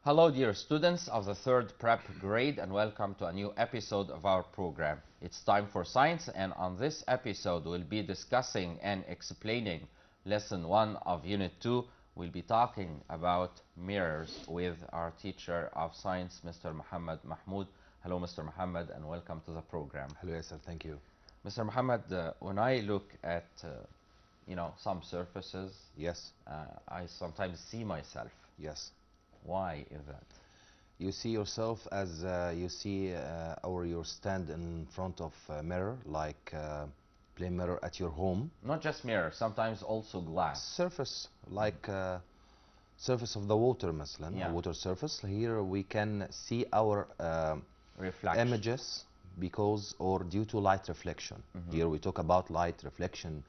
Hello, dear students of the third prep grade, and welcome to a new episode of our program. It's time for science, and on this episode, we'll be discussing and explaining lesson 1 of unit 2. We'll be talking about mirrors with our teacher of science, Mr. Muhammad Mahmoud. Hello, Mr. Muhammad, and welcome to the program. Hello, Yasser. Thank you. Mr. Muhammad, when I look at some surfaces, Yes. I sometimes see myself. Yes. Why is that? You see yourself as you see or you stand in front of a mirror, like plain mirror at your home. Not just mirror, sometimes also glass. Surface, like surface of the water, مثلا, Yeah. water surface. Here we can see our Reflection. images because or due to light reflection. Here we talk about light reflection.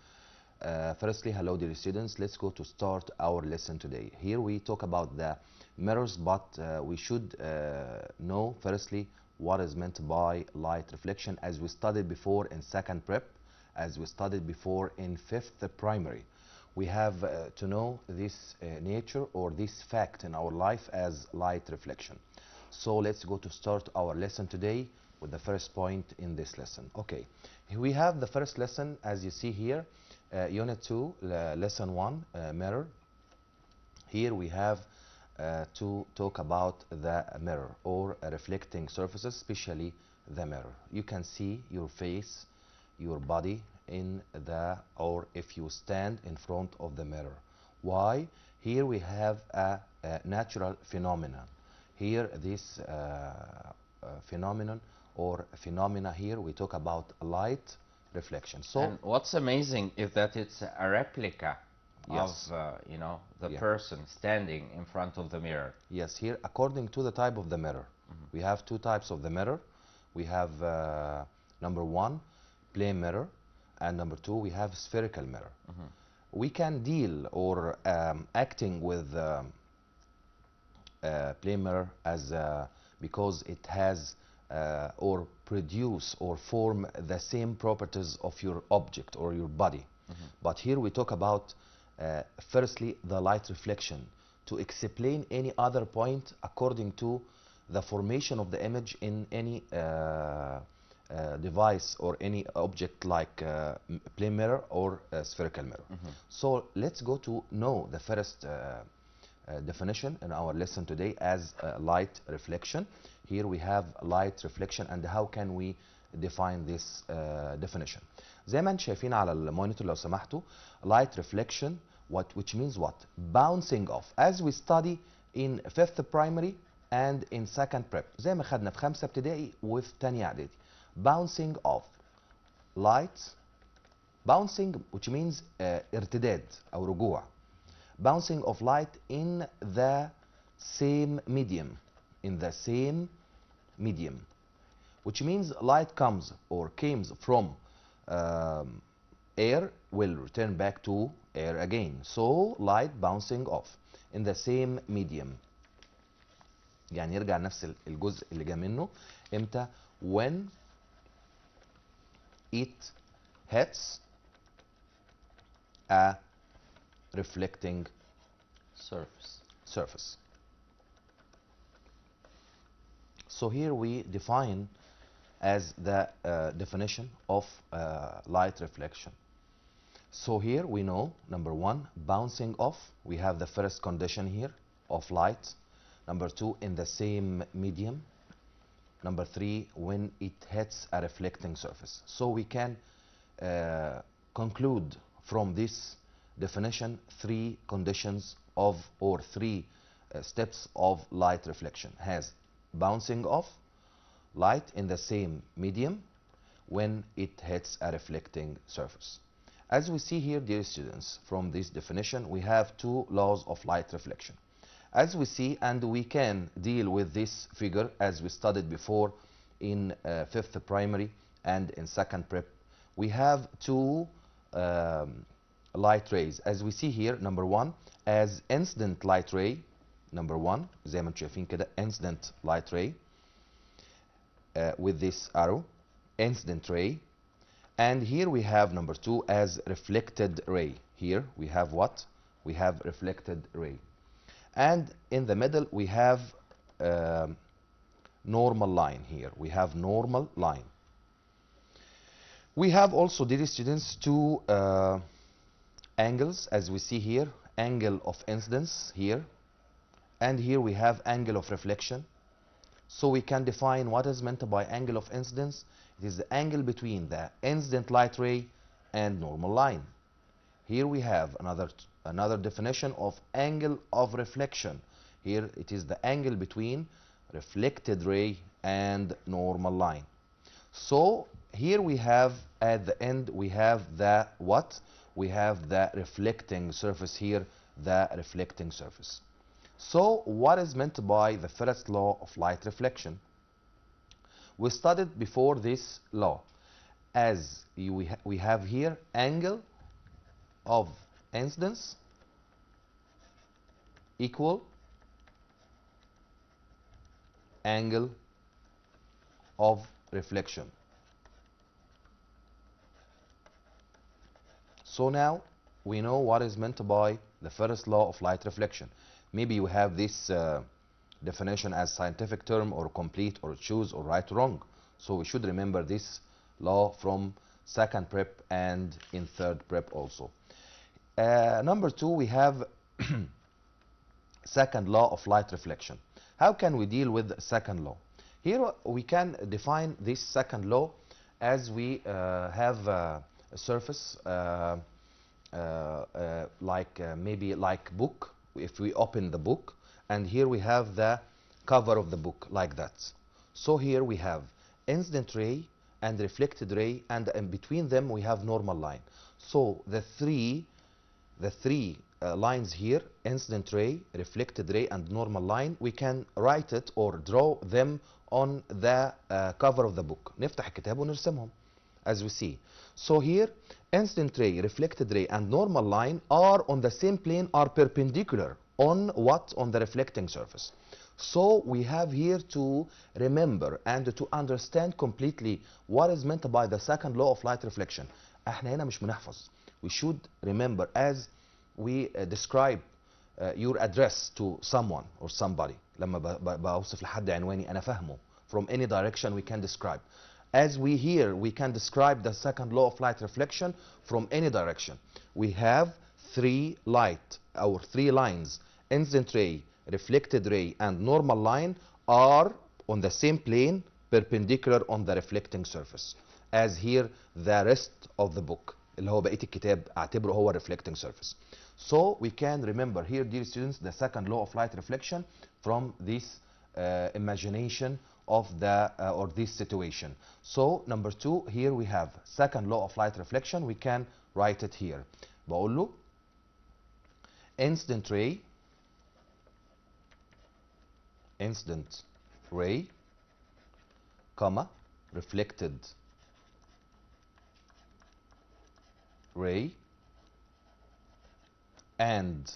Firstly, hello dear students, let's go to start our lesson today. Here we talk about the mirrors, but we should know firstly what is meant by light reflection, as we studied before in second prep, as we studied before in fifth primary. We have to know this nature or this fact in our life as light reflection. So let's go to start our lesson today with the first point in this lesson. Okay, we have the first lesson as you see here. Unit 2, lesson 1, mirror. Here we have to talk about the mirror or reflecting surfaces, especially the mirror. You can see your face, your body in the, or if you stand in front of the mirror. Why? Here we have a natural phenomenon. Here this phenomenon or phenomena here we talk about light reflection. So, and what's amazing is that it's a replica yes, of the yeah, person standing in front of the mirror. yes, here according to the type of the mirror. We have two types of the mirror. We have number 1, plane mirror, and number 2, we have spherical mirror. We can deal or acting with plane mirror as because it has or produce or form the same properties of your object or your body. But here we talk about firstly the light reflection to explain any other point according to the formation of the image in any device or any object like plane mirror or spherical mirror. So let's go to know the first definition in our lesson today as light reflection. Here we have light reflection, and how can we define this definition. زي ما انتم شايفين على المونيتور لو سمحتوا, light reflection which means what? Bouncing off, as we study in fifth primary and in second prep, زي ما خدنا في خمسة ابتدائي وفي تانية اعدادي. Bouncing off light, bouncing which means ارتداد أو رجوع. Bouncing of light in the same medium, which means light comes or comes from air will return back to air again. So light bouncing off in the same medium, يعني يرجع نفس الجزء اللي جا منه امتى؟ when it hits a reflecting surface. So here we define as the definition of light reflection. So here we know number 1, bouncing off. We have the first condition here of light. Number 2, in the same medium. Number 3, when it hits a reflecting surface. So we can conclude from this definition 3 conditions of or 3 steps of light reflection. Has bouncing off, light in the same medium, when it hits a reflecting surface. As we see here, dear students, from this definition we have 2 laws of light reflection. As we see, and we can deal with this figure as we studied before in fifth primary and in second prep, we have 2 light rays. As we see here, number 1 as incident light ray. Number 1 زي ما انتم شايفين كده incident light ray with this arrow, incident ray. And here we have number 2 as reflected ray. Here we have what? We have reflected ray. And in the middle we have normal line here. We have normal line. We have also, dear students, two angles, as we see here, angle of incidence here, and here we have angle of reflection. So we can define what is meant by angle of incidence. It is the angle between the incident light ray and normal line. Here we have another definition of angle of reflection. Here it is the angle between reflected ray and normal line. So here we have, at the end, we have the what? We have the reflecting surface here, the reflecting surface. So what is meant by the first law of light reflection? We studied before this law. As we have here angle of incidence equal angle of reflection. So now we know what is meant by the first law of light reflection. Maybe you have this definition as scientific term or complete or choose or right or wrong. So we should remember this law from second prep and in third prep also. Number two, we have second law of light reflection. How can we deal with the second law? Here we can define this second law as we have a surface maybe like book. If we open the book, and here we have the cover of the book like that. So here we have incident ray and reflected ray, and in between them we have normal line. So the three lines here, incident ray, reflected ray, and normal line, we can write it or draw them on the cover of the book. نفتح الكتاب ونرسمهم as we see. So here incident ray, reflected ray, and normal line are on the same plane, are perpendicular on what? On the reflecting surface. So we have here to remember and to understand completely what is meant by the second law of light reflection. احنا هنا مش بنحفظ. We should remember as we describe your address to someone or somebody. لما بوصف لحد عنواني أنا فاهمه. From any direction we can describe. As we here, we can describe the second law of light reflection from any direction. We have three lines, incident ray, reflected ray, and normal line are on the same plane, perpendicular on the reflecting surface. As here, the rest of the book, اللي هو بقية الكتاب اعتبره هو reflecting surface. So we can remember here, dear students, the second law of light reflection from this imagination of the or this situation. So number two, here we have second law of light reflection. We can write it here. بقول له incident ray, comma, reflected ray, and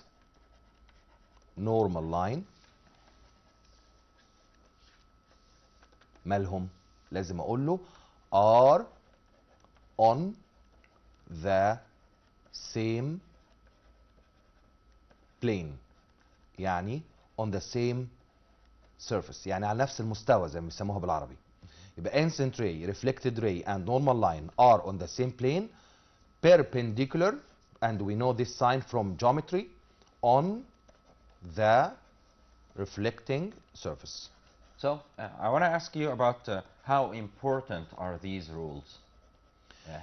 normal line مالهم؟ لازم اقول له are on the same plane، يعني on the same surface، يعني على نفس المستوى زي ما بيسموها بالعربي. يبقى incident ray, reflected ray, and normal line are on the same plane, perpendicular, and we know this sign from geometry, on the reflecting surface. So I want to ask you about how important are these rules?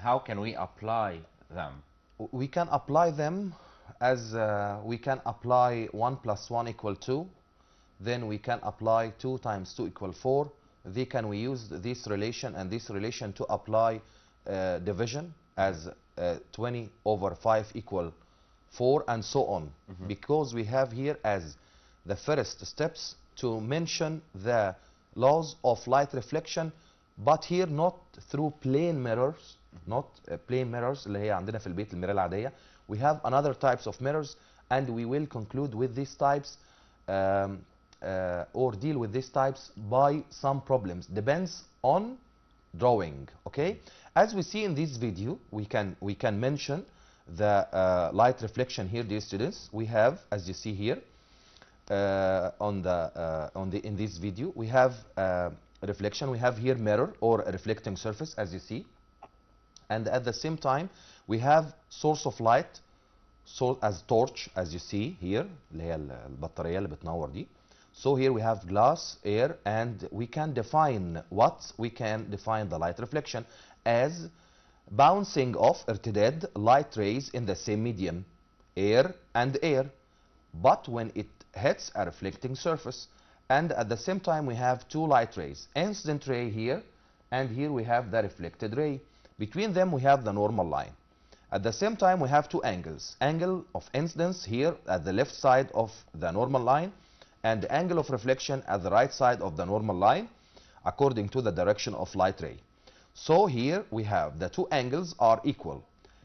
How can we apply them? We can apply them as we can apply 1 + 1 = 2. Then we can apply 2 × 2 = 4. Then can we use this relation and this relation to apply division as 20/5 = 4 and so on. Because we have here as the first steps to mention the laws of light reflection, but here not through plane mirrors, not plane mirrors اللي هي عندنا في البيت المراية العادية. We have another types of mirrors, and we will conclude with these types or deal with these types by some problems. Depends on drawing. Okay, as we see in this video, we can mention the light reflection here, dear students. We have, as you see here, in this video, we have reflection. We have here mirror or a reflecting surface, as you see, and at the same time we have source of light, so as torch, as you see here, اللي هي البطارية اللي بتنور دي. So here we have glass, air, and we can define the light reflection as bouncing off ارتداد light rays in the same medium, air and air, but when it hits a reflecting surface. And at the same time we have two light rays, incident ray here, and here we have the reflected ray. Between them we have the normal line. At the same time we have two angles, angle of incidence here at the left side of the normal line, and the angle of reflection at the right side of the normal line according to the direction of light ray. So here we have the two angles are equal.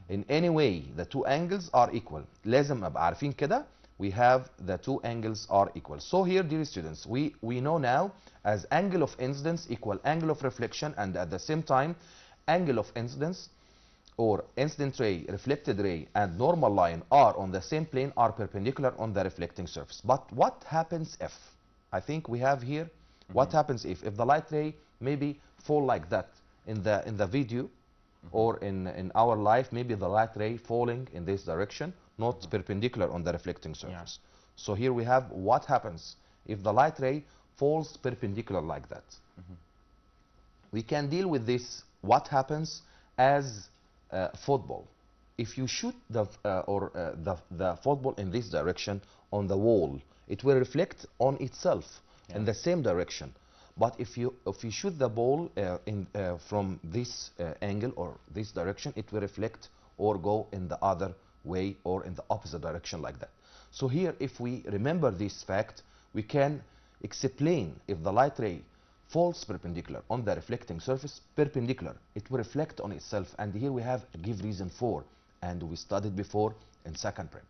In any way the two angles are equal. لازم أبقى عارفين كده. We have the two angles are equal. So here, dear students, we know now as angle of incidence equal angle of reflection, and at the same time angle of incidence or incident ray, reflected ray, and normal line are on the same plane, are perpendicular on the reflecting surface. But what happens if? I think we have here what happens if the light ray maybe fall like that in the video, or in our life, maybe the light ray falling in this direction, not perpendicular on the reflecting surface. Yeah. So here we have what happens if the light ray falls perpendicular like that. We can deal with this what happens as football. If you shoot the football in this direction on the wall, it will reflect on itself in the same direction. But if you shoot the ball from this angle or this direction, it will reflect or go in the other way or in the opposite direction like that. So here, if we remember this fact, we can explain if the light ray falls perpendicular on the reflecting surface, perpendicular, it will reflect on itself. And here we have give reason for, and we studied before in second prep.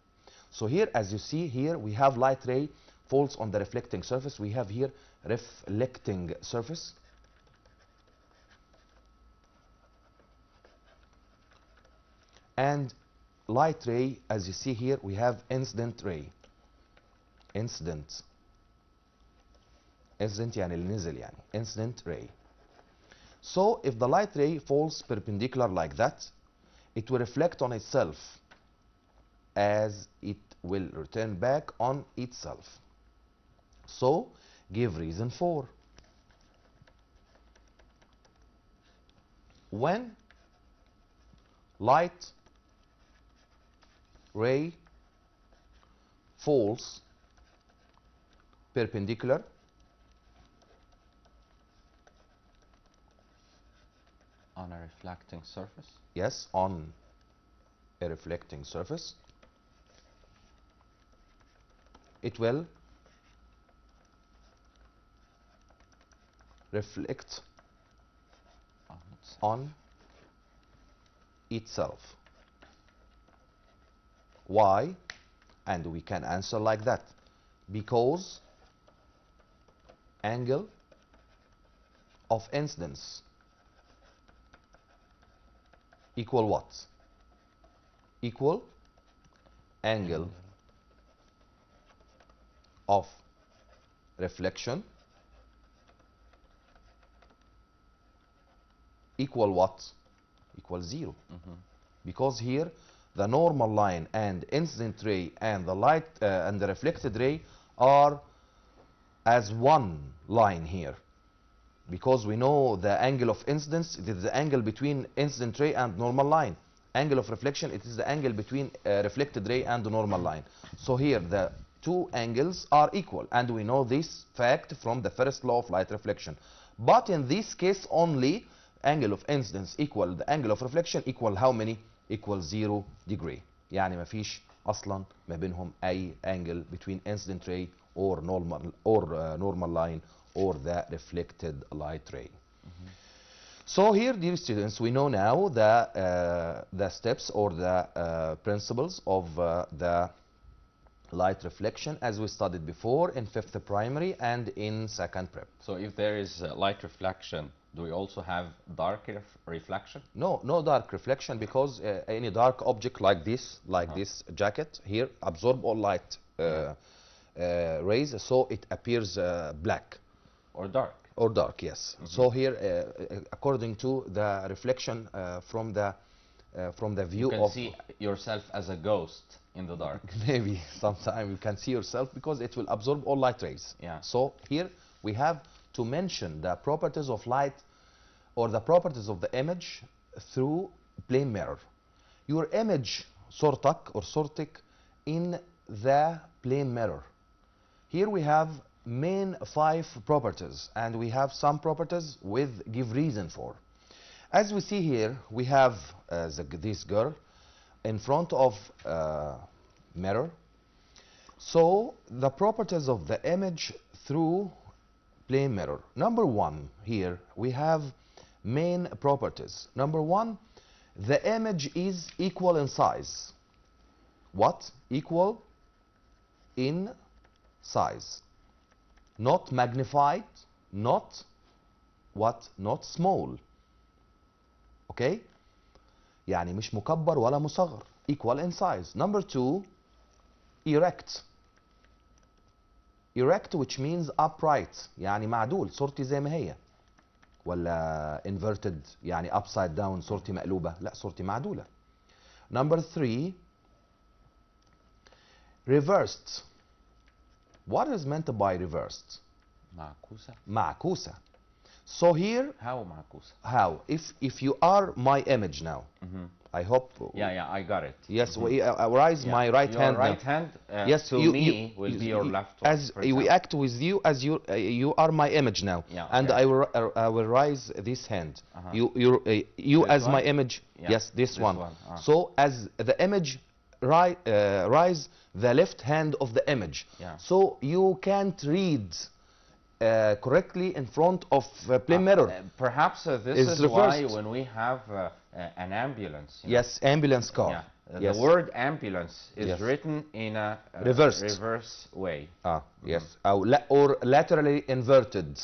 So here, as you see here, we have light ray falls on the reflecting surface. We have here reflecting surface, and light ray, as you see here, we have incident ray. Incident يعني اللي نزل يعني incident ray. So if the light ray falls perpendicular like that, it will reflect on itself as it will return back on itself. So give reason for. When light ray falls perpendicular on a reflecting surface. Yes, on a reflecting surface, it will reflect on itself. Why? And we can answer like that. Because angle of incidence equal what? Equal angle of reflection equal what? Equal 0. Because here the normal line and incident ray and the light and the reflected ray are as one line here. Because we know the angle of incidence, it is the angle between incident ray and normal line. Angle of reflection, it is the angle between reflected ray and the normal line. So here the two angles are equal, and we know this fact from the first law of light reflection. But in this case only, angle of incidence equal the angle of reflection equal how many? Equal 0 degree. يعني ما فيش اصلا ما بينهم اي angle between incident ray or normal line or the reflected light ray. So here, dear students, we know now the steps or the principles of the light reflection as we studied before in 5th primary and in 2nd prep. So if there is light reflection, do we also have dark reflection? No, no dark reflection, because any dark object like this, this jacket here, absorb all light rays, so it appears black Or dark. or dark. Yes. So here, according to the reflection from the view You can of see yourself as a ghost in the dark. maybe sometime you can see yourself because it will absorb all light rays. Yeah. So here we have to mention the properties of light or the properties of the image through plane mirror. Your image صورتك or صورتك in the plane mirror. Here we have main 5 properties, and we have some properties with give reason for. As we see here, we have this girl in front of mirror. So the properties of the image through plane mirror. Number 1, here we have main properties. Number 1, the image is equal in size. What? Equal in size. Not magnified, not what? Not small. Okay? يعني مش مكبر ولا مصغر. Equal in size. Number 2, erect. Erect, which means upright. يعني معدول. صورتي زي ما هي. ولا inverted يعني upside down صورتي مقلوبة. لا، صورتي معدولة. Number 3, reversed. What is meant by reversed? معكوسة. معكوسة. So here, How معكوسة? how? If you are my image now, I hope. Yeah, I got it. Yes, I raise my right Your hand right now. hand Yes, to me will be your left one. As for we example. act with you as you are my image now, Yeah, and okay. I will raise this hand. Uh-huh. You This as my one? image. Yeah, Yes, this one. Ah. So as the image rise the left hand of the image. Yeah. So you can't read correctly in front of plane mirror. Perhaps this Is is why reversed. when we have an ambulance. You know, Yes, ambulance car. Yeah. Yes. The word ambulance is Yes. written in a Reversed. way. Yes. Or laterally inverted.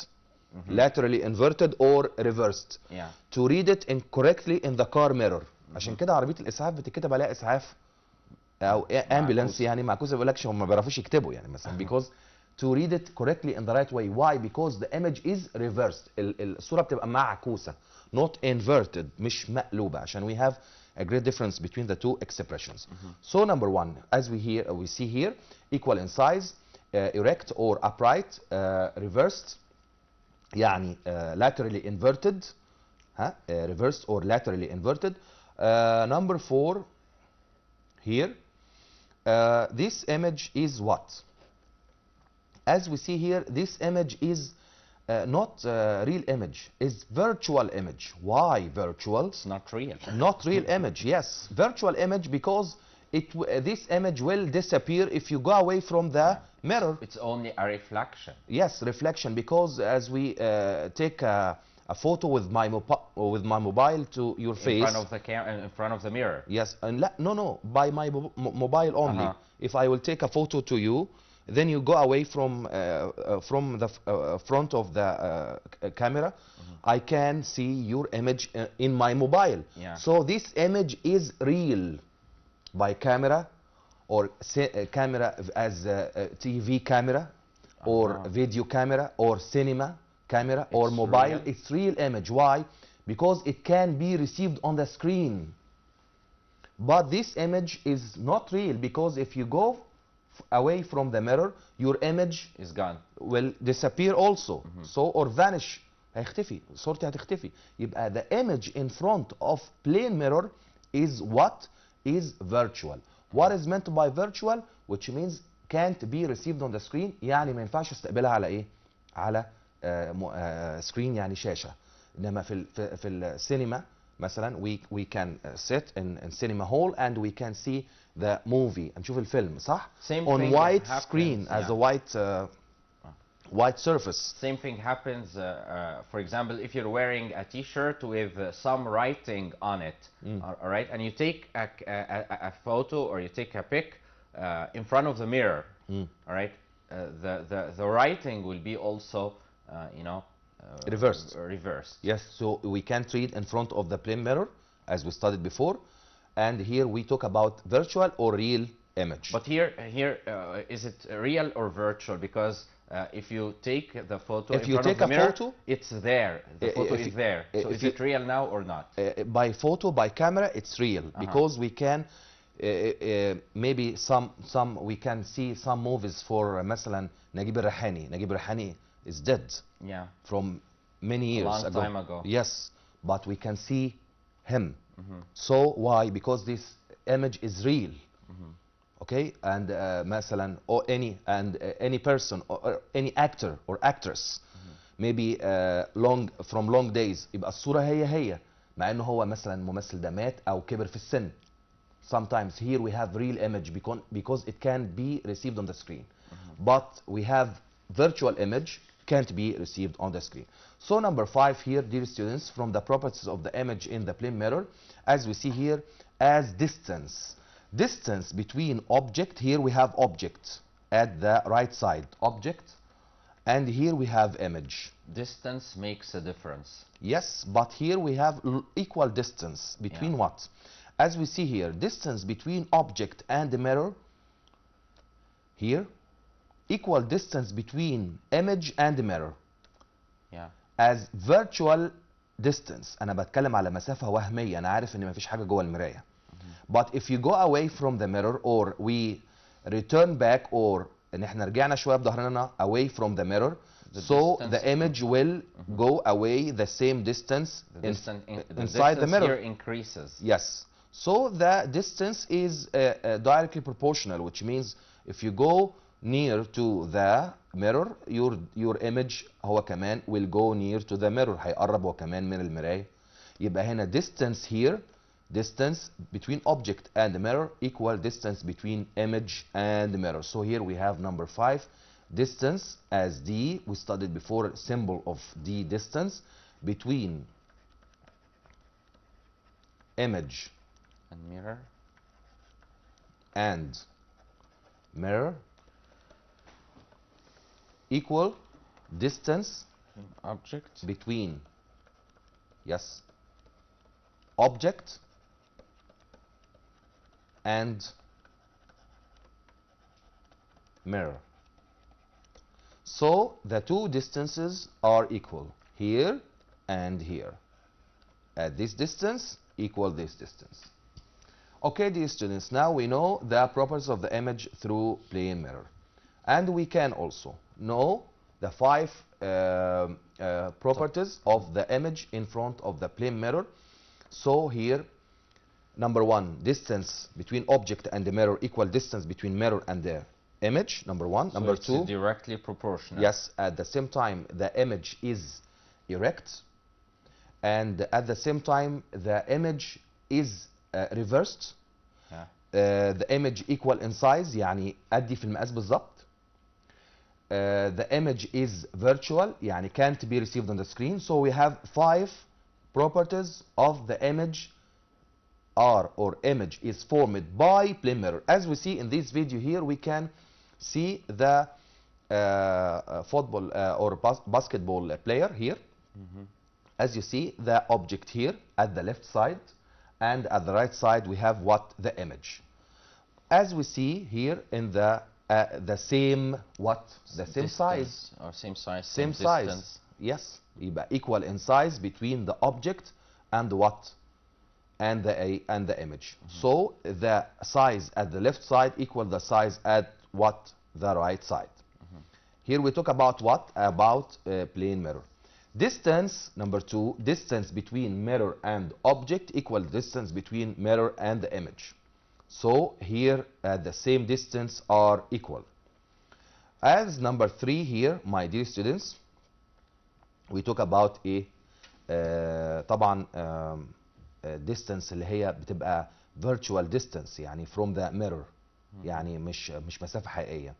Laterally inverted or reversed. Yeah. To read it correctly in the car mirror. عشان كده عربية الإسعاف بتتكتب عليها إسعاف أو ambulance يعني معكوسة. ما بيقولكش هم ما بيعرفوش يكتبوا يعني مثلا because to read it correctly in the right way. Why? Because the image is reversed. الصورة بتبقى معكوسة. Not inverted. مش مقلوبة. عشان we have a great difference between the two expressions. So number 1, as we see here, equal in size, erect or upright, reversed يعني laterally inverted, reversed or laterally inverted. Number 4, here, this image is what? As we see here, this image is not real image, it's virtual image. Why virtual? It's not real. Not real image, yes. Virtual image because this image will disappear if you go away from the mirror. It's only a reflection. Yes, reflection, because as we take a photo with my mobile to your face. In front of the mirror. Yes, and no, by my mobile only. If I will take a photo to you, then you go away from the front of the camera, I can see your image in my mobile. Yeah. So this image is real by camera, or camera as a TV camera, or video camera, or cinema camera, or mobile. Real. It's real image. Why? Because it can be received on the screen. But this image is not real, because if you go away from the mirror, your image is gone. Will disappear also. So, or vanish. هيختفي. صورتي هتختفي. يبقى the image in front of plane mirror is what? Is virtual. What is meant by virtual? Which means can't be received on the screen. يعني ما ينفعش استقبلها على ايه؟ على screen يعني شاشة. انما في السينما مثلا we can sit in cinema hall and we can see the movie. نشوف الفيلم صح؟ Same on thing white happens, screen as a white surface. Same thing happens, for example, if you're wearing a t-shirt with some writing on it, all right, and you take a photo or you take a pic in front of the mirror, all right, the writing will be also, reversed. Reversed. Yes, so we can't read in front of the plane mirror as we studied before, and here we talk about virtual or real image. But here, is it real or virtual? Because if you take the photo If in you front of take the a mirror, photo, it's there. The photo if is you- there. So if is you- it real now or not? by photo, by camera, it's real because we can maybe we can see some movies for مثلا نجيب الريحاني. نجيب الريحاني is dead Yeah. from many years long ago. time ago. Yes, but we can see him. So why? Because this image is real. Okay, and مثلا or any person or any actor or actress maybe from long days يبقى الصورة هي مع انه هو مثلا الممثل ده مات او كبر في السن. Sometimes here we have real image because it can be received on the screen. But we have virtual image can't be received on the screen. So number 5 here, dear students, from the properties of the image in the plane mirror, as we see here, as distance. Distance between object, here we have object at the right side, object, and here we have image. Distance makes a difference. Yes, but here we have equal distance between what? As we see here, distance between object and the mirror, here, equal distance between image and the mirror. Yeah. As virtual distance. أنا بتكلم على مسافة وهمية، أنا عارف إن مفيش حاجة جوه المراية. But if you go away from the mirror or we return back or إن إحنا رجعنا شوية بظهرنا away from the mirror, so the image will go away the same distance inside the mirror. Here increases. Yes. So the distance is directly proportional, which means if you go near to the mirror, your image هو كمان will go near to the mirror. هيقرب هو كمان من المراية. يبقى هنا distance here, distance between object and mirror equal distance between image and mirror. So here we have number 5, distance as D. We studied before symbol of D, distance between image And mirror. and mirror equal distance Object. between, yes, object and mirror. So the two distances are equal here and here. At this distance equal this distance. Okay, dear students, now we know the properties of the image through plane mirror. And we can also know the 5 properties of the image in front of the plane mirror. So here, number 1, distance between object and the mirror equal distance between mirror and the image, number 1. So number it's 2, directly proportional. yes, at the same time the image is erect, and at the same time the image is reversed. Yeah. The image equal in size يعني أدي في المقاس بالظبط. The image is virtual يعني can't be received on the screen. So we have 5 properties of the image or image is formed by plane mirror. As we see in this video here, we can see the football or basketball player here. As you see, the object here at the left side, and at the right side we have what? The image. As we see here in the same what? The same Distance, size. or same size. Same distance. size. Yes. يبقى equal in size between the object and what? And the image. So the size at the left side equal the size at what? The right side. Here we talk about what? About plane mirror. Distance, number 2, distance between mirror and object equal distance between mirror and the image. So here the same distance are equal. As number 3 here, my dear students, we talk about a طبعا distance اللي هي بتبقى virtual distance يعني from the mirror يعني مش مسافة حقيقية.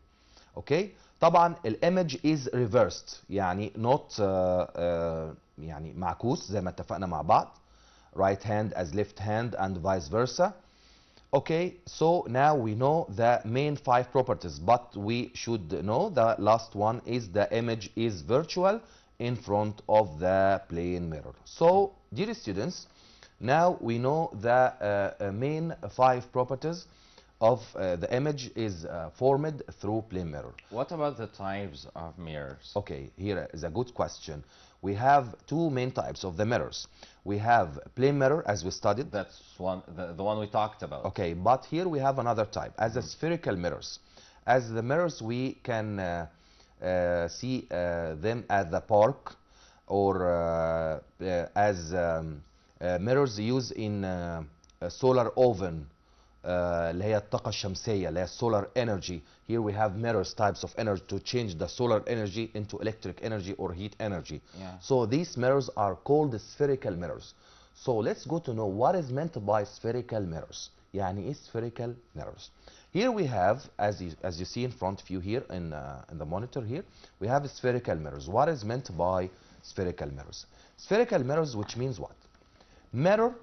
اوكي طبعا الايمج is reversed يعني not يعني معكوس زي ما اتفقنا مع بعض, right hand as left hand and vice versa. Okay, so now we know the main 5 properties, but we should know the last one is the image is virtual in front of the plane mirror. So dear students, now we know the main 5 properties of the image is formed through plane mirror. What about the types of mirrors? Okay, here is a good question. We have two main types of the mirrors. We have plane mirror, as we studied. That's the one we talked about. Okay, but here we have another type, as a spherical mirrors. As the mirrors, we can see them at the park, or as mirrors used in a solar oven, اللي هي الطاقة الشمسية اللي هي solar energy. Here we have mirrors, types of energy to change the solar energy into electric energy or heat energy. Yeah. So these mirrors are called spherical mirrors. So let's go to know what is meant by spherical mirrors. يعني ايه spherical mirrors? Here we have, as you see in front of you here in the monitor here, we have spherical mirrors. What is meant by spherical mirrors? Spherical mirrors, which means what? Mirror,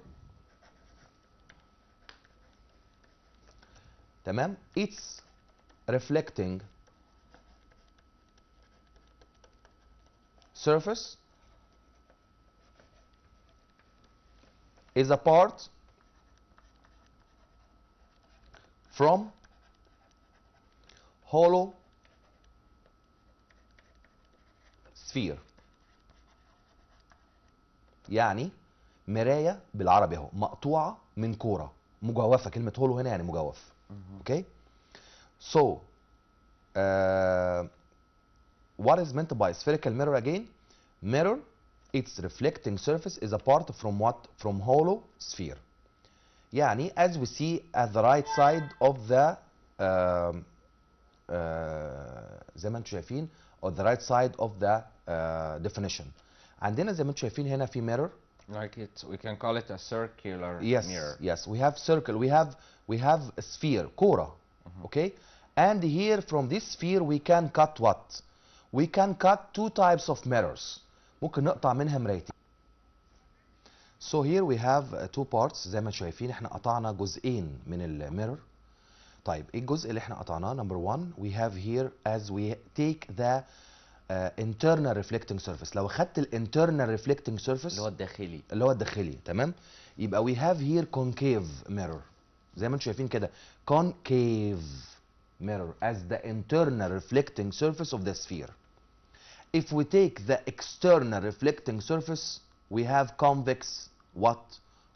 تمام, it's reflecting surface is apart from hollow sphere. يعني مراية بالعربي اهو مقطوعة من كورة مجوفة. كلمة هولو هنا يعني مجوف. Okay, so what is meant by spherical mirror again? Mirror, its reflecting surface is apart from what? From hollow sphere. يعني as we see at the right side of the زي ما انتم شايفين on the right side of the definition. عندنا زي ما انتم شايفين هنا في mirror. Like we can call it a circular mirror. Yes, we have circle, we have a sphere, كورة. Okay, and here from this sphere we can cut what? We can cut two types of mirrors. ممكن نقطع منها مرايتين. So here we have two parts. زي ما شايفين احنا قطعنا جزئين من الميرور. طيب ايه الجزء اللي احنا قطعناه؟ number one we have here as we take the internal reflecting surface. لو اخدت internal reflecting surface اللي هو الداخلي تمام، يبقى we have here concave mirror. زي ما انتم شايفين كده concave mirror as the internal reflecting surface of the sphere. If we take the external reflecting surface we have convex what?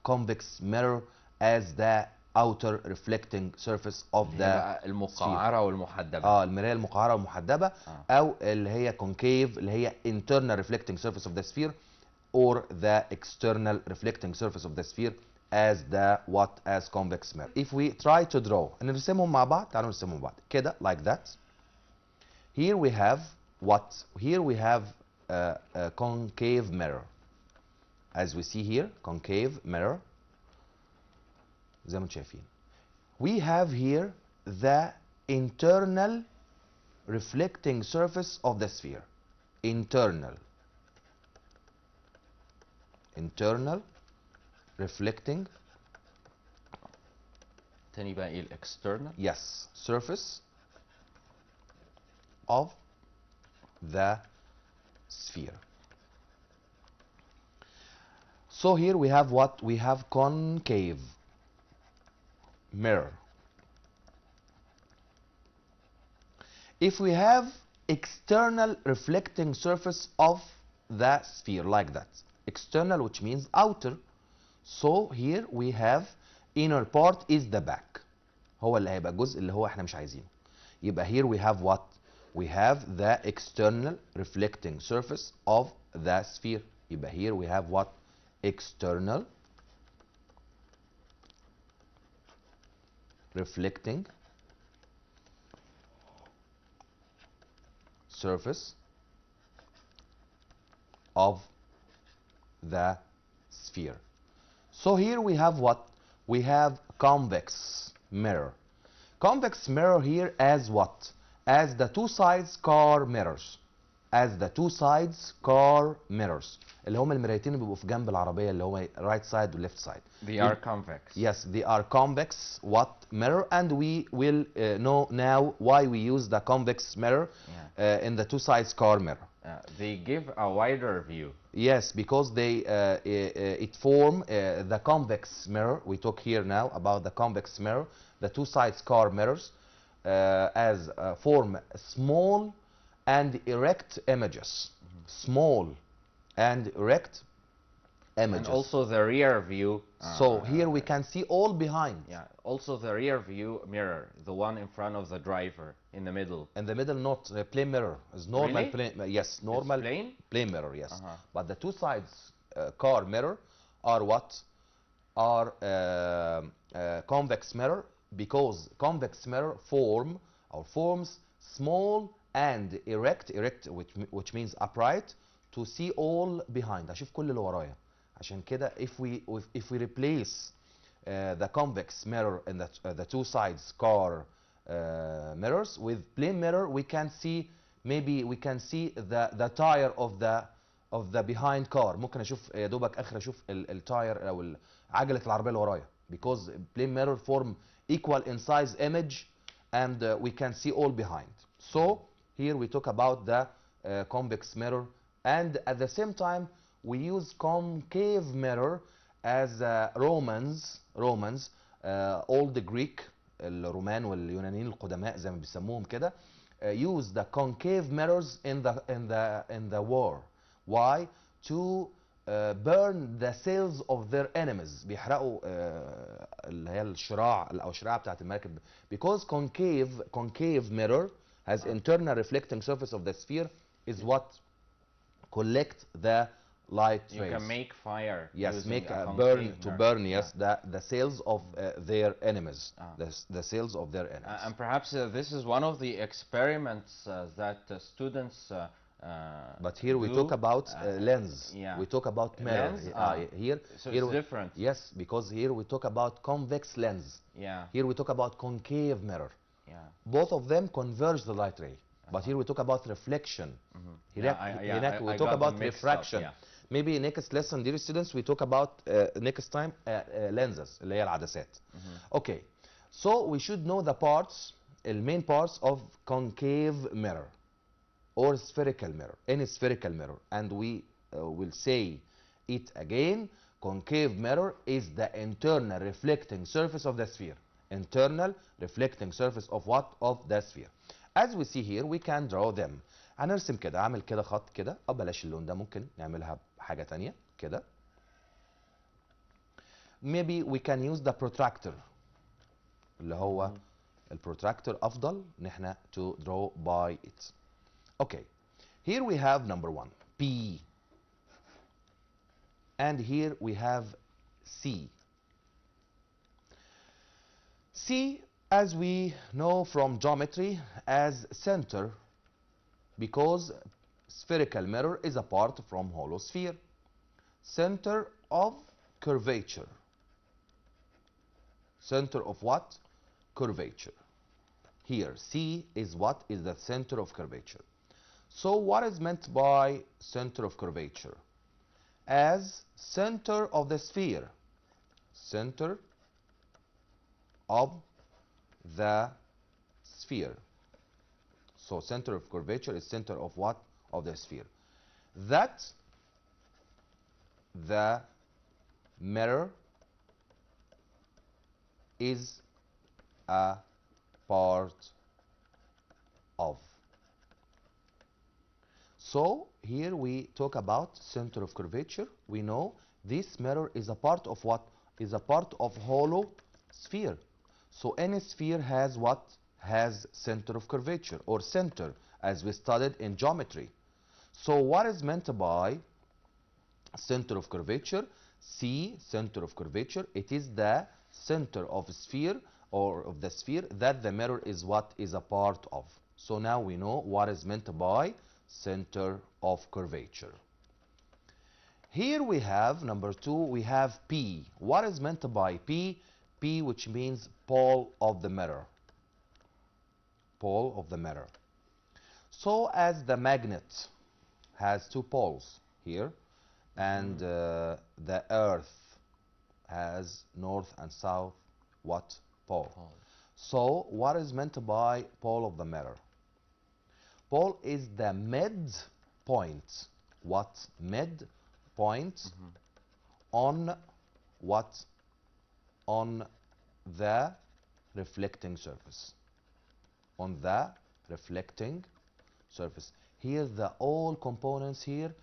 Convex mirror as the outer reflecting surface of the المقعرة والمحدبة. المراية المقعرة والمحدبة أو اللي هي concave اللي هي internal reflecting surface of the sphere or the external reflecting surface of the sphere as the what? As convex mirror. If we try to draw نرسمهم مع بعض، تعالوا نرسمهم مع بعض كده like that. Here we have what? Here we have a concave mirror. As we see here concave mirror زي ما انتم شايفين. We have here the internal reflecting surface of the sphere. Internal reflecting تاني بقى ايه الاكسترنال؟ yes, surface of the sphere. So here we have what? We have concave mirror. If we have external reflecting surface of the sphere like that, external which means outer, so here we have inner part is the back. هو اللي هيبقى الجزء اللي هو احنا مش عايزينه. يبقى here we have what? We have the external reflecting surface of the sphere. يبقى here we have what? External reflecting surface of the sphere. So here we have what? We have convex mirror. Convex mirror here as what? As the two sides car mirrors. As the two sides car mirrors. اللي هم المرايتين اللي بيبقوا في جنب العربية اللي هو right side و left side. They are convex. Yes, they are convex what? Mirror, and we will know now why we use the convex mirror in the two sides car mirror. They give a wider view. Yes, because they it form the convex mirror. We talk here now about the convex mirror. the two sides car mirrors as form small and erect images. Small and erect images. And also the rear view. So here we can see all behind. Yeah, also the rear view mirror, the one in front of the driver, in the middle. In the middle, not plane mirror. Is normal Really? plane. Yes, normal It's plane mirror. Yes, Uh-huh. but the two sides car mirror are what? Are convex mirror, because convex mirror forms small and erect, which means upright, to see all behind. اشوف كل اللي ورايا. عشان كده if we replace the convex mirror in the two sides car mirrors with plane mirror, we can see the tire of the behind car. ممكن اشوف يا دوبك اخر اشوف التاير او عجله العربيه اللي ورايا, because plane mirror form equal in size image and we can see all behind. So here we talk about the convex mirror, and at the same time we use concave mirror as Romans old Greek, الرومان واليونانيين القدماء زي ما بيسموهم كده, use the concave mirrors in the war. Why? To burn the sails of their enemies. بيحرقوا اللي هي الشراع او الشراع بتاعت المركب. Because concave mirror has internal reflecting surface of the sphere is what collect the light rays. You can make fire. Yes, make burn burn. Yes, the sails of their enemies. The sails of their enemies. And perhaps this is one of the experiments that students but here we talk about lens. Yeah. We talk about mirror. Here, so here it's different. Yes, because here we talk about convex lens. Yeah. Here we talk about concave mirror. Yeah. Both of them converge the light ray. But here we talk about reflection. Mm-hmm. We talk about refraction. Up, yeah. Maybe next lesson, dear students, we talk about next time lenses, اللي هي العدسات. Okay, so we should know the parts, the main parts of concave mirror or spherical mirror, any spherical mirror, and we will say it again. Concave mirror is the internal reflecting surface of the sphere. Internal reflecting surface of what? Of the sphere. As we see here, we can draw them. هنرسم كده, اعمل كده خط كده, او بلاش اللون ده, ممكن نعملها بحاجة تانية كده. Maybe we can use the protractor, اللي هو البروتراكتور افضل ان احنا to draw by it. Okay, here we have number 1, P, and here we have C. C, as we know from geometry, as center, because spherical mirror is apart from hollow sphere. Center of curvature. Center of what? Curvature. Here, C is what? Is the center of curvature. So what is meant by center of curvature? As center of the sphere. Center of the sphere. So center of curvature is center of what? Of the sphere. That the mirror is a part of. So here we talk about center of curvature. We know this mirror is a part of what? Is a part of hollow sphere. So any sphere has what? Has center of curvature or center, as we studied in geometry. So what is meant by center of curvature? C, center of curvature, it is the center of a sphere or of the sphere that the mirror is what? Is a part of. So now we know what is meant by center of curvature. Here we have number 2, we have P. What is meant by P? P, which means pole of the mirror. Pole of the mirror. So as the magnet has 2 poles here, and the earth has north and south what? Pole. So what is meant by pole of the mirror? Pole is the mid point. What? Mid point on what? On the reflecting surface. On the reflecting surface. Here the all components here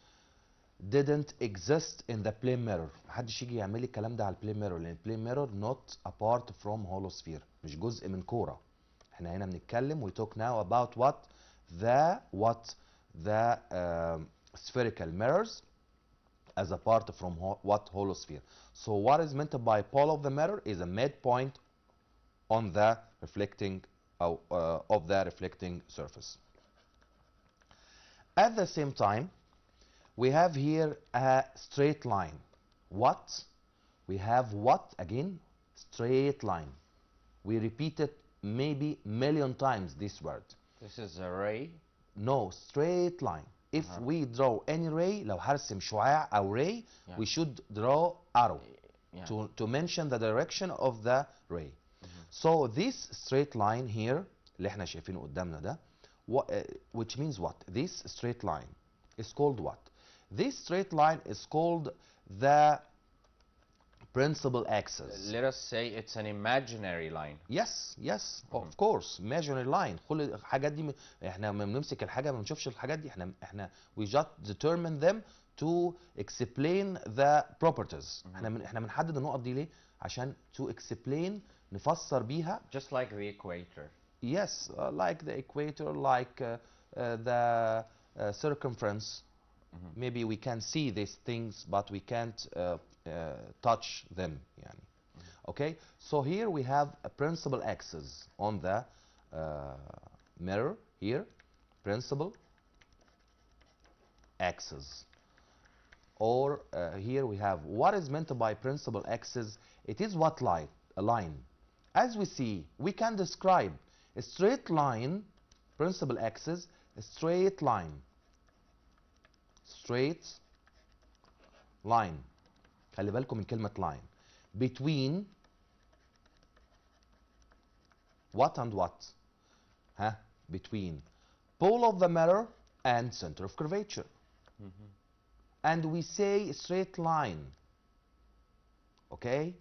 didn't exist in the plane mirror. محدش يجي يعمل لي الكلام ده على البلين mirror لان البلين mirror not apart from holosphere. مش جزء من كورة. احنا هنا بنتكلم we talk now about the spherical mirrors as a part from what holosphere. So what is meant by pole of the mirror is a midpoint on the reflecting of the reflecting surface. At the same time, we have here a straight line. What? We have what again? Straight line. We repeat it maybe million times this word. This is a ray? No, straight line. If we draw any ray, لو هرسم شعاع أو ray, we should draw arrow to mention the direction of the ray. So this straight line here اللي احنا شايفينه قدامنا ده which means what? This straight line is called what? This straight line is called the principal axis. Let us say it's an imaginary line. Yes, yes, of course, imaginary line. كل الحاجات دي احنا لما بنمسك الحاجة ما بنشوفش الحاجات دي احنا we just determine them to explain the properties. احنا بنحدد النقط دي ليه؟ عشان to explain نفسر بيها. Just like the equator. Yes, like the equator, like the circumference. Maybe we can see these things, but we can't touch them. يعني. Okay, so here we have a principal axis on the mirror here, principal axis. Or here we have what is meant by principal axis. It is what line? A line. As we see, we can describe a straight line, principal axis, a straight line. Straight line. خلي بالكم من كلمة line. Between what and what? Huh? Between pole of the mirror and center of curvature. And we say straight line. Okay?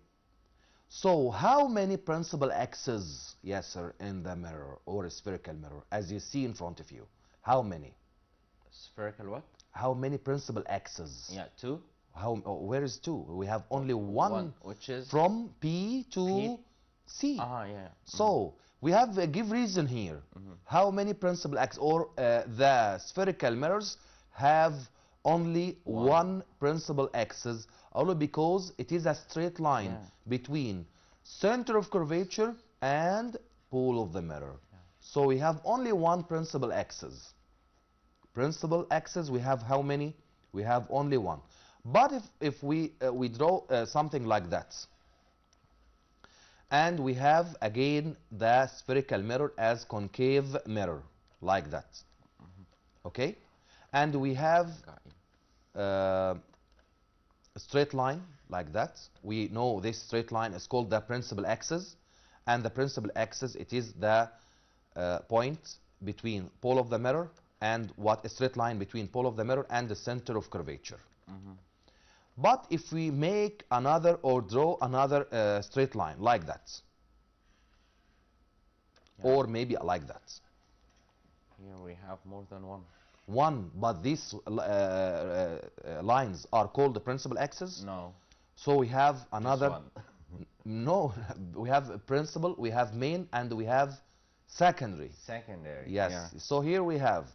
So how many principal axes, yes sir, in the mirror or a spherical mirror as you see in front of you? How many? Spherical what? How many principal axes? Yeah, two. Where is two? We have only one which is from P to C. Yeah. So we have a give reason here. How many principal axes or the spherical mirrors have only one principal axis? Only because it is a straight line between center of curvature and pole of the mirror. So we have only one principal axis. Principal axis, we have how many? We have only one. But if we draw something like that, and we have again the spherical mirror as concave mirror, like that. Okay? And we have a straight line like that. We know this straight line is called the principal axis, and the principal axis, it is the point between pole of the mirror and what a straight line between pole of the mirror and the center of curvature. But if we make another or draw another straight line like that, or maybe like that. Here we have more than one. One, but these lines are called the principal axis? No. So we have another. Just one. No, we have a principal, we have main, and we have secondary. Secondary. Yes. Yeah. So here we have,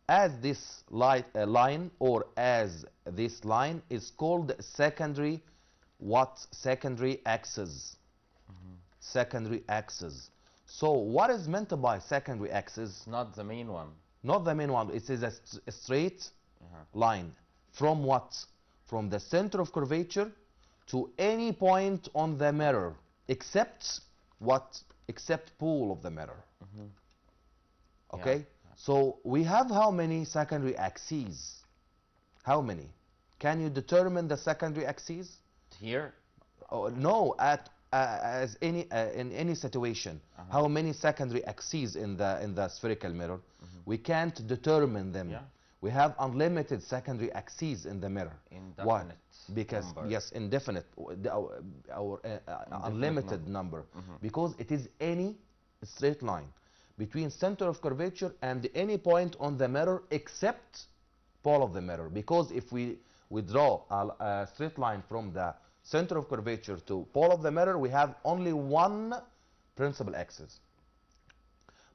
as this line or as this line is called secondary, what? Secondary axis. Secondary axis. So what is meant by secondary axis? Not the main one. Not the main one. It is a straight line. From what? From the center of curvature to any point on the mirror, except what? Except pole of the mirror. Okay? So we have how many secondary axes? How many? Can you determine the secondary axes? Here? Oh, no, as any in any situation. How many secondary axes in the spherical mirror? We can't determine them. We have unlimited secondary axes in the mirror. Why? Indefinite Because number. yes, indefinite, our unlimited number, because it is any straight line between center of curvature and any point on the mirror except pole of the mirror. Because if we draw a straight line from the center of curvature to pole of the mirror, we have only one principal axis.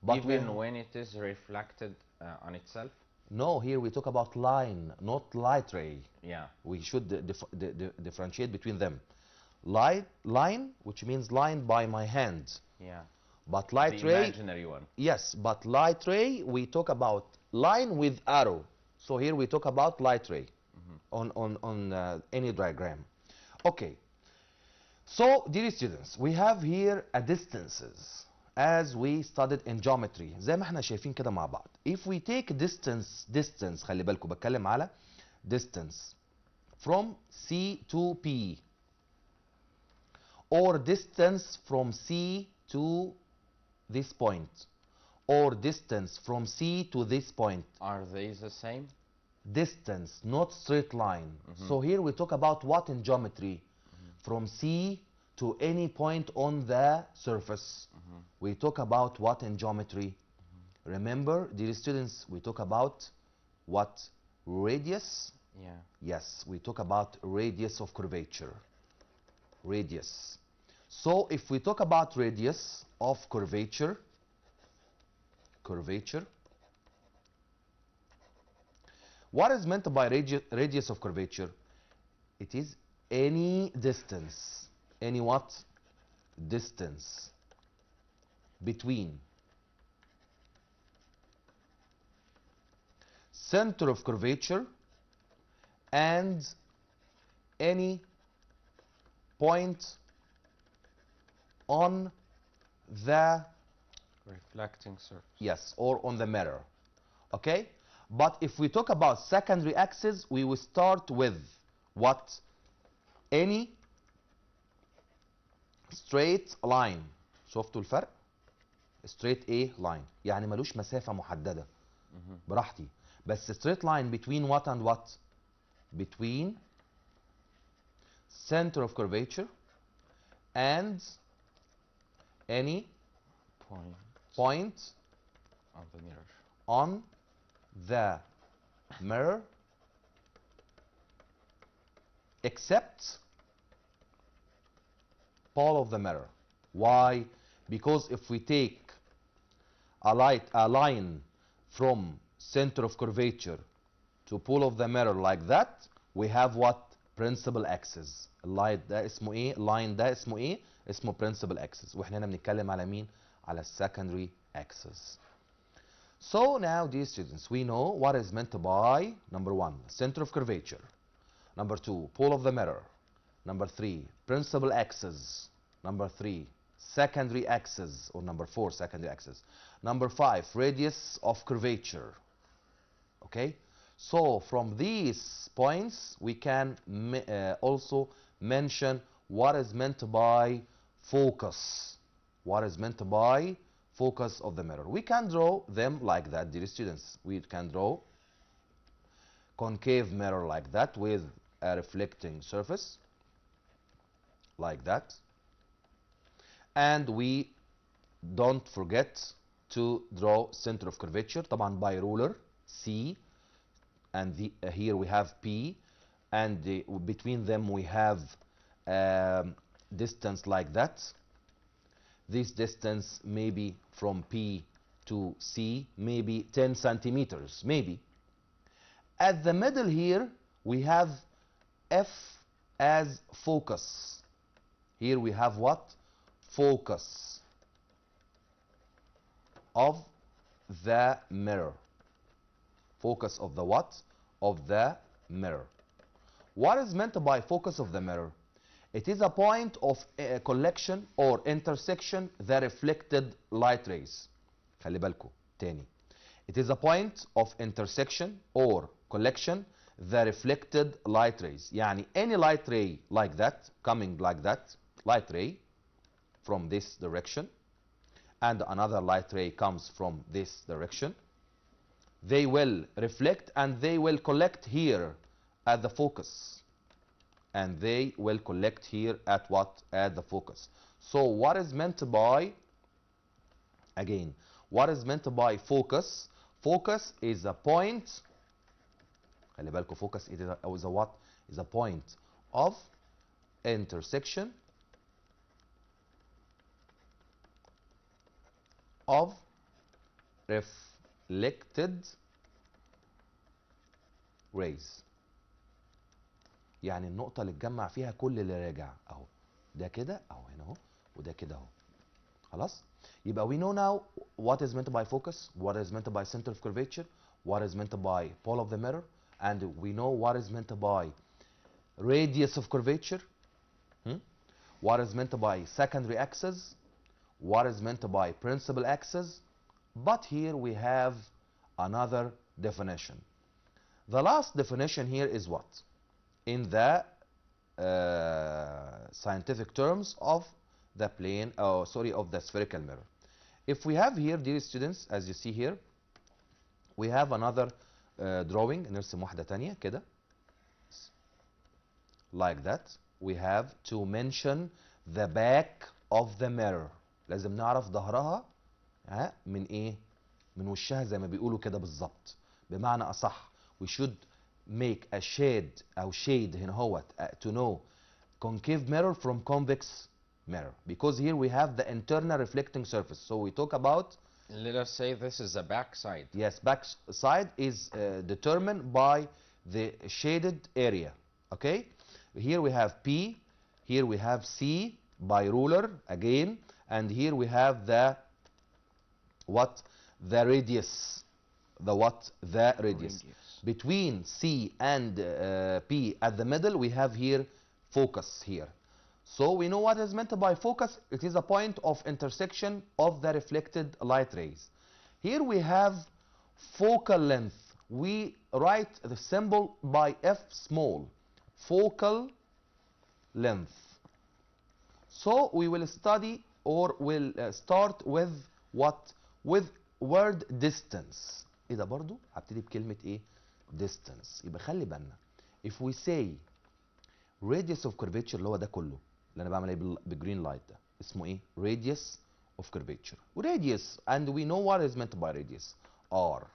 But Even when it is reflected on itself? no, here we talk about line, not light ray. Yeah. We should differentiate between them. Line, which means line by my hand. Yeah. But light The ray, imaginary one. yes, but light ray, we talk about line with arrow. So here we talk about light ray on any diagram. Okay. So, dear students, we have here a distances as we studied in geometry. زي ما احنا شايفين كده مع بعض. If we take distance خلي بالكم بتكلم على distance from C to P, or distance from C to this point, or distance from C to this point. Are they the same? Distance, not straight line. So here we talk about what in geometry? From C to any point on the surface. We talk about what in geometry? Remember, dear students, we talk about what? Radius? Yeah. Yes, we talk about radius of curvature. Radius. So if we talk about radius of curvature, what is meant by radius of curvature? It is any distance. Any what? Distance between center of curvature and any point on the Reflecting surface. yes, or on the mirror. Okay? But if we talk about secondary axis, we will start with what? Any straight line. شفتوا الفرق؟ straight A line يعني ملوش مسافة محددة براحتي. بس straight line between what and what? Between center of curvature and any point on the mirror. on the mirror except pole of the mirror. Why? Because if we take a line from center of curvature to pole of the mirror like that, we have what? Principal axis. اللاين ده اسمه ايه؟ line ده اسمه ايه؟ اسمه principal axis. واحنا هنا بنتكلم على مين؟ على secondary axis. So now, dear students, we know what is meant by number 1, center of curvature. Number 2, pole of the mirror. Number 3, principal axis. Number 3, secondary axis, or number 4, secondary axis. Number 5, radius of curvature. Okay? So from these points, we can also mention what is meant by focus. What is meant by focus of the mirror. We can draw them like that, dear students. We can draw concave mirror like that with a reflecting surface like that. And we don't forget to draw center of curvature طبعا by ruler C, and here we have P, and between them we have distance like that. This distance maybe from P to C, maybe 10 centimeters, maybe. At the middle here, we have F as focus. Here we have what? Focus of the mirror. Focus of the what? Of the mirror. What is meant by focus of the mirror? It is a point of collection or intersection the reflected light rays. خلي بالكم تاني. It is a point of intersection or collection the reflected light rays. يعني any light ray like that, coming like that, light ray from this direction, and another light ray comes from this direction. they will reflect and they will collect here at the focus. And they will collect here at what? At the focus. So what is meant by, again, what is meant by focus? Focus is a point, خلي بالكم focus is a what? Is a point of intersection of reflected rays. يعني النقطة اللي اتجمع فيها كل اللي راجع اهو، ده كده اهو، هنا اهو، وده كده اهو. خلاص؟ يبقى we know now what is meant by focus, what is meant by center of curvature, what is meant by pole of the mirror, and we know what is meant by radius of curvature, what is meant by secondary axis, what is meant by principal axis. But here we have another definition. The last definition here is what? In the scientific terms of the plane, of the spherical mirror. If we have here, dear students, as you see here, we have another drawing. نرسم واحدة تانية كده. Like that. We have to mention the back of the mirror. لازم نعرف ظهرها من ايه؟ من وشها زي ما بيقولوا كده بالظبط. بمعنى أصح we should make a shade أو shade هنا هو to know concave mirror from convex mirror, because here we have the internal reflecting surface. So we talk about, let us say this is the back side. yes, back side is determined by the shaded area. Okay, here we have P, here we have C by ruler again, and here we have the what? The radius. The what? The radius. Between C and P at the middle we have here focus here. So we know what is meant by focus. It is a point of intersection of the reflected light rays. Here we have focal length. We write the symbol by F small. Focal length. So we will study, or will start with what? With word distance. ايه ده برضو؟ هبتدي بكلمة ايه؟ distance. يبقى خلي بالنا. If we say radius of curvature اللي هو ده كله اللي انا بعمل ايه بالجرين لايت ده اسمه ايه؟ radius of curvature. Radius, and we know what is meant by radius. R.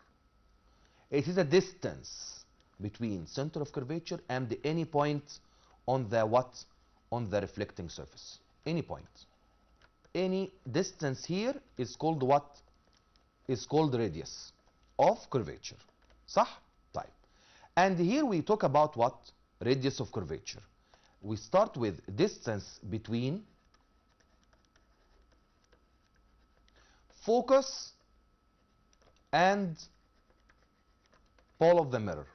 It is a distance between center of curvature and any point on the what? On the reflecting surface. Any point. Any distance here is called what? Is called radius of curvature. صح؟ طيب. And here we talk about what? Radius of curvature. We start with distance between focus and pole of the mirror,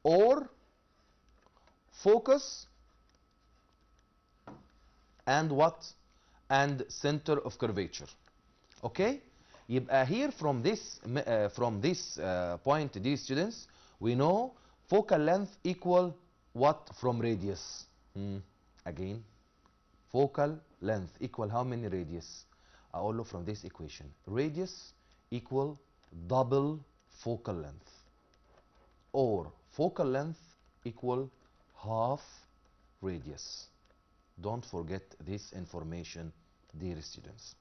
or focus and what? And center of curvature. Okay? يبقى here from this point, dear students, we know focal length equal what from radius? Again, focal length equal how many radius? أقول له from this equation radius equal double focal length, or focal length equal half radius. Don't forget this information, dear students.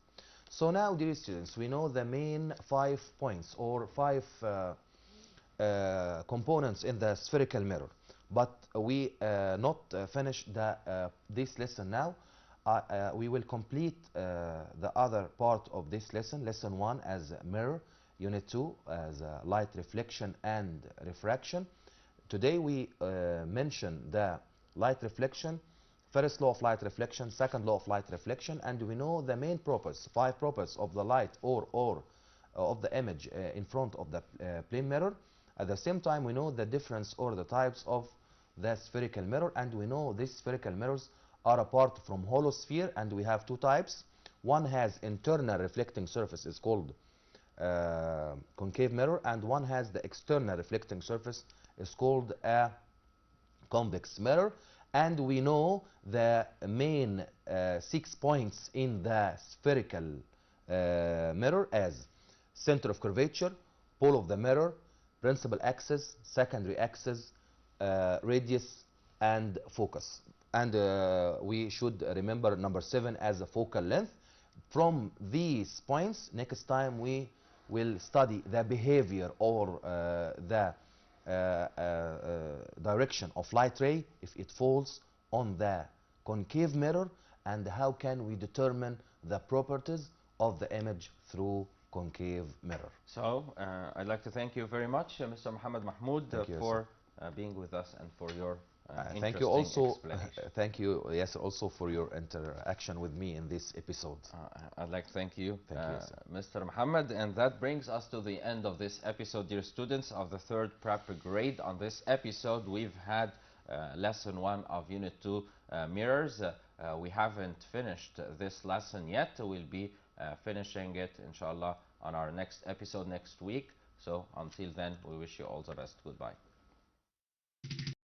So now, dear students, we know the main 5 points or 5 components in the spherical mirror, but we not finish this lesson now. We will complete the other part of this lesson, lesson 1 as mirror, unit 2 as light reflection and refraction. Today we mention the light reflection, first law of light reflection, second law of light reflection, and we know the main purpose, 5 purpose of the light or of the image in front of the plane mirror. At the same time, we know the difference or the types of the spherical mirror, and we know these spherical mirrors are apart from hollow sphere, and we have 2 types. One has internal reflecting surface, is called concave mirror, and one has the external reflecting surface, is called a convex mirror. And we know the main 6 points in the spherical mirror as center of curvature, pole of the mirror, principal axis, secondary axis, radius, and focus. And we should remember number 7 as a focal length. From these points, next time we will study the behavior or the direction of light ray if it falls on the concave mirror, and how can we determine the properties of the image through concave mirror. So I'd like to thank you very much, Mr. Muhammad Mahmoud, for being with us and for your thank you also. explanation. Thank you, yes, also for your interaction with me in this episode. I'd like to thank you, Mr. Mr. Muhammad, and that brings us to the end of this episode, dear students of the 3rd prep grade. On this episode, we've had lesson 1 of unit 2, mirrors. We haven't finished this lesson yet. We'll be finishing it, inshallah, on our next episode next week. So until then, we wish you all the best. Goodbye.